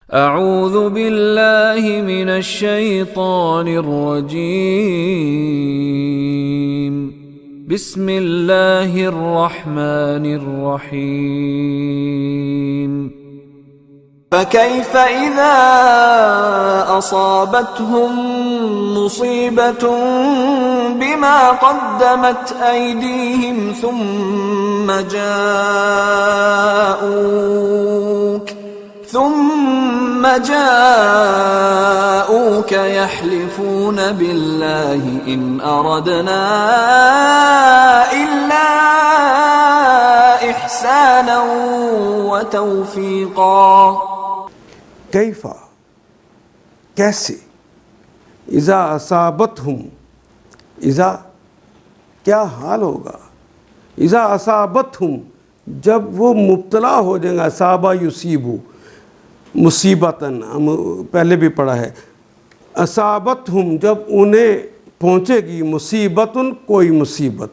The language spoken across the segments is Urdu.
اعوذ باللہ من الشیطان الرجیم بسم اللہ الرحمن الرحیم فكيف إذا أصابتهم مصيبة بما قدمت أيديهم ثم جاءوك يحلفون بالله إن أردنا إلا إحسانا وتوفيقا کیفا کیسے اذا اصابتہم اذا کیا حال ہوگا اذا اصابتہم جب وہ مبتلا ہو جائیں گے اصابہ یصیبو مصیبتاً ہم پہلے بھی پڑھا ہے اصابتہم جب انہیں پہنچے گی مصیبتاً کوئی مصیبت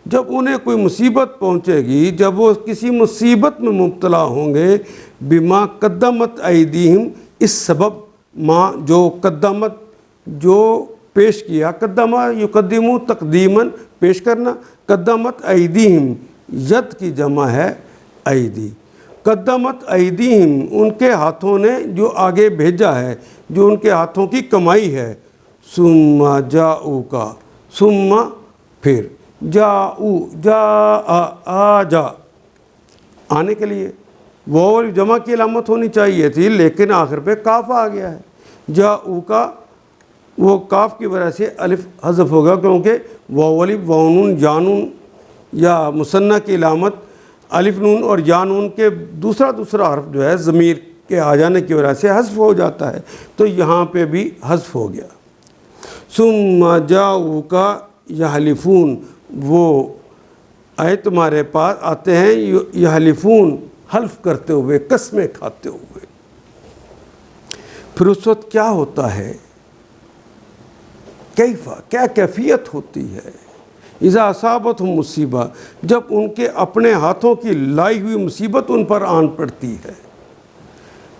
جب انہیں کوئی مصیبت پہنچے گی جب وہ کسی مصیبت میں مبتلا ہوں گے بما قدمت ایدیہم اس سبب ما جو قدمت جو پیش کیا قدمہ یقدمو تقدیماً پیش کرنا قدمت ایدیہم ید کی جمع ہے ایدی قدمت ایدیہم ان کے ہاتھوں نے جو آگے بھیجا ہے جو ان کے ہاتھوں کی کمائی ہے ثم جاؤکا ثم پھر جاؤ جا آنے کے لیے واو جمع کی علامت ہونی چاہیے تھی لیکن آخر پہ کاف آ گیا ہے جاؤ کا وہ کاف کی وجہ سے الف حذف ہوگا کیونکہ واو الف واو نون یا نون یا مثنیٰ کی علامت الف نون اور یا نون کے دوسرا حرف جو ہے ضمیر کے آ جانے کی وجہ سے حذف ہو جاتا ہے تو یہاں پہ بھی حذف ہو گیا ثم جاؤک یحلفون وہ آئے تمہارے پاس آتے ہیں یحلفون حلف کرتے ہوئے قسمیں کھاتے ہوئے پھر اس وقت کیا ہوتا ہے کیفا کیا کیفیت ہوتی ہے اذا اصابتہم مصیبہ جب ان کے اپنے ہاتھوں کی لائی ہوئی مصیبت ان پر آن پڑتی ہے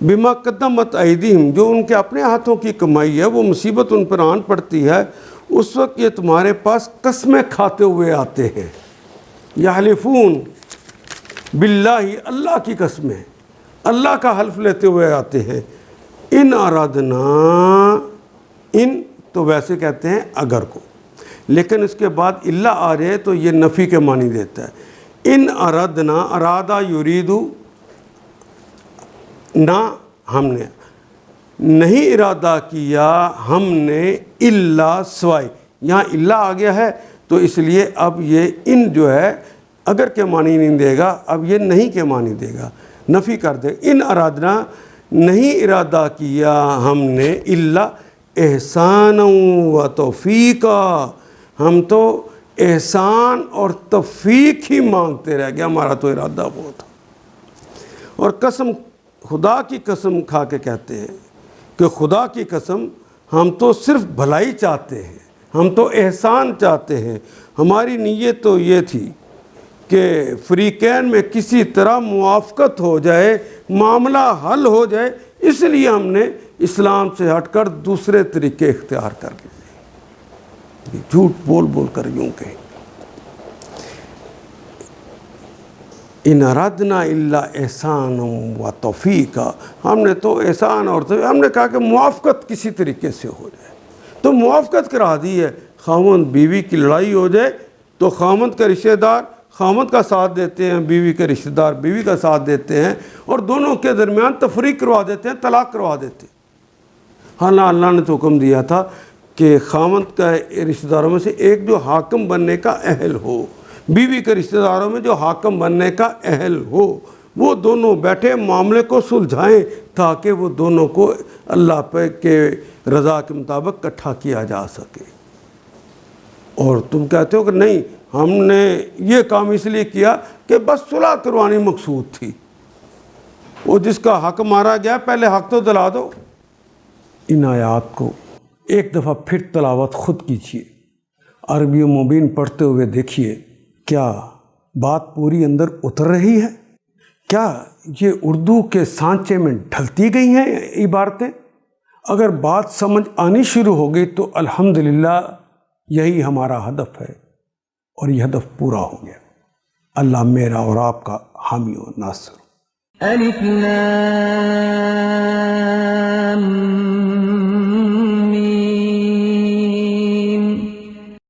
بما قدمت ایدیہم جو ان کے اپنے ہاتھوں کی کمائی ہے وہ مصیبت ان پر آن پڑتی ہے اس وقت یہ تمہارے پاس قسمیں کھاتے ہوئے آتے ہیں یحلفون باللہ اللہ کی قسمیں اللہ کا حلف لیتے ہوئے آتے ہیں ان ارادنا ان تو ویسے کہتے ہیں اگر کو لیکن اس کے بعد اللہ آ رہے تو یہ نفی کے معنی دیتا ہے ان ارادنا ارادہ یریدو نہ ہم نے نہیں ارادہ کیا ہم نے الا سوائے یہاں اللہ آ گیا ہے تو اس لیے اب یہ ان جو ہے اگر کے معنی نہیں دے گا اب یہ نہیں کے معنی دے گا نفی کر دے ان ارادنا نہیں ارادہ کیا ہم نے الا احسانا و توفیقا ہم تو احسان اور توفیق ہی مانگتے رہ گیا ہمارا تو ارادہ وہ تھا اور قسم خدا کی قسم کھا کے کہتے ہیں کہ خدا کی قسم ہم تو صرف بھلائی چاہتے ہیں ہم تو احسان چاہتے ہیں ہماری نیت تو یہ تھی کہ فریقین میں کسی طرح موافقت ہو جائے معاملہ حل ہو جائے اس لیے ہم نے اسلام سے ہٹ کر دوسرے طریقے اختیار کر لیے جھوٹ بول کر یوں کہیں ان ارادنا الا احسان و توفیقا ہم نے تو احسان اور ہم نے کہا کہ موافقت کسی طریقے سے ہو جائے تو موافقت کرا دی ہے خاوند بیوی کی لڑائی ہو جائے تو خاوند کا رشتہ دار خاوند کا ساتھ دیتے ہیں بیوی کے رشتہ دار بیوی کا ساتھ دیتے ہیں اور دونوں کے درمیان تفریق کروا دیتے ہیں طلاق کروا دیتے ہیں حالانکہ اللہ نے تو حکم دیا تھا کہ خاوند کا رشتہ داروں میں سے ایک جو حاکم بننے کا اہل ہو بیوی کے رشتہ داروں میں جو حاکم بننے کا اہل ہو وہ دونوں بیٹھے معاملے کو سلجھائیں تاکہ وہ دونوں کو اللہ پہ کے رضا کے مطابق اکٹھا کیا جا سکے اور تم کہتے ہو کہ نہیں ہم نے یہ کام اس لیے کیا کہ بس صلح کروانی مقصود تھی وہ جس کا حق مارا گیا پہلے حق تو دلا دو ان آیات کو ایک دفعہ پھر تلاوت خود کیجیے عربی و مبین پڑھتے ہوئے دیکھیے کیا بات پوری اندر اتر رہی ہے کیا یہ اردو کے سانچے میں ڈھلتی گئی ہیں عبارتیں؟ اگر بات سمجھ آنی شروع ہو گئی تو الحمدللہ یہی ہمارا ہدف ہے، اور یہ ہدف پورا ہو گیا۔ اللہ میرا اور آپ کا حامی و ناصر۔ الف لام